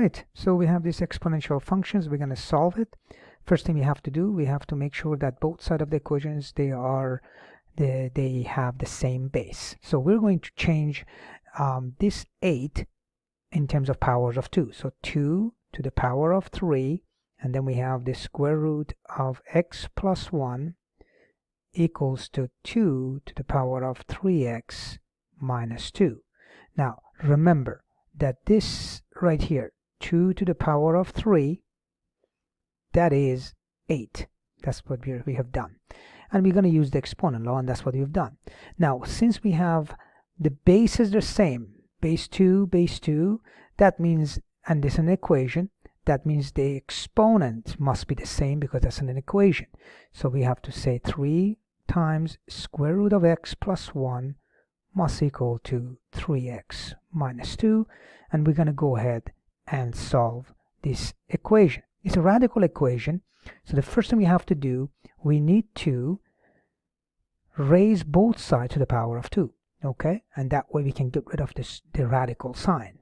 right, so we have these exponential functions. We're going to solve it. First thing we have to do, we have to make sure that both sides of the equations, they have the same base. So we're going to change this 8 in terms of powers of 2. So 2 to the power of 3, and then we have the square root of x plus 1 equals to 2 to the power of 3x minus 2. Now remember that this right here, 2 to the power of 3, that is 8. That's what we have done. And we're going to use the exponent law, and that's what we've done. Now, since we have the bases the same, base 2, that means, and this is an equation, that means the exponent must be the same because that's an equation. So we have to say 3 times square root of x plus 1 must equal to 3x minus 2, and we're going to go ahead and solve this equation. It's a radical equation, so the first thing we have to do, we need to raise both sides to the power of 2, okay? And that way we can get rid of the radical sign.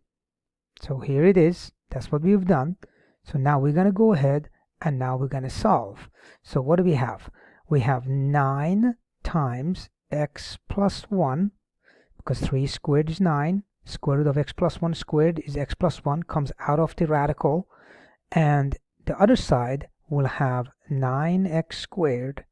So here it is, that's what we've done. So now we're going to go ahead and now we're going to solve. So what do we have? We have 9 times x plus 1, because 3 squared is 9, square root of x plus 1 squared is x plus 1, comes out of the radical, and the other side will have 9x squared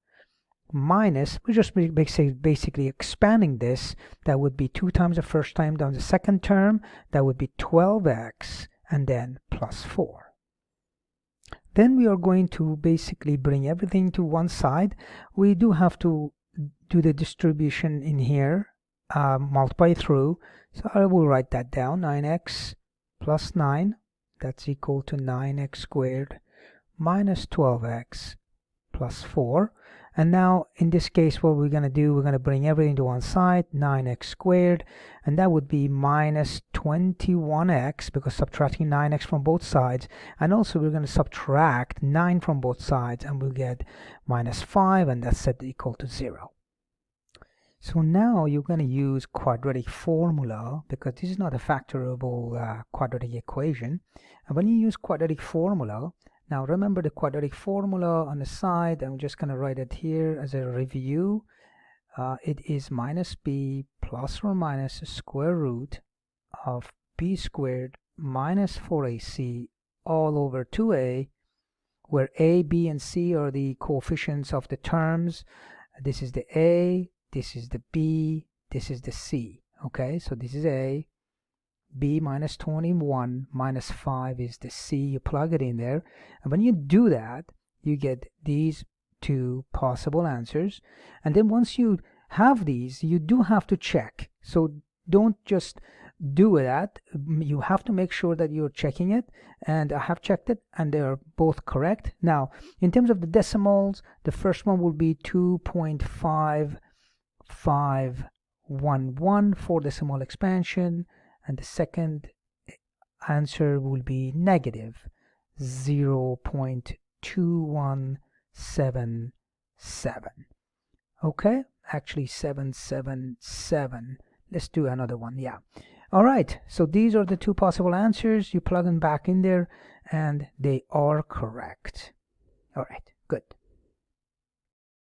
minus, we're just basically expanding this, that would be 2 times the first time down the second term, that would be 12x, and then plus 4. Then we are going to basically bring everything to one side. We do have to do the distribution in here, multiply through, so I will write that down. 9x plus 9, that's equal to 9x squared minus 12x plus 4. And now in this case, what we're going to do, we're going to bring everything to one side, 9x squared, and that would be minus 21x, because subtracting 9x from both sides, and also we're going to subtract 9 from both sides, and we'll get minus 5, and that's set equal to 0. So now you're going to use quadratic formula, because this is not a factorable quadratic equation. And when you use quadratic formula, now remember the quadratic formula on the side, I'm just going to write it here as a review. It is minus b plus or minus the square root of b squared minus 4ac all over 2a, where a, b, and c are the coefficients of the terms. This is the a, this is the b, this is the c. Okay, so this is a, b minus 21 minus 5 is the c. You plug it in there, and when you do that, you get these two possible answers. And then once you have these, you do have to check. So don't just do that. You have to make sure that you're checking it, and I have checked it and they are both correct. Now in terms of the decimals, the first one will be 2.5511 for decimal expansion, and the second answer will be negative 0.2177. Okay, actually 777. Let's do another one. Yeah. All right, so these are the two possible answers. You plug them back in there and they are correct. All right, good.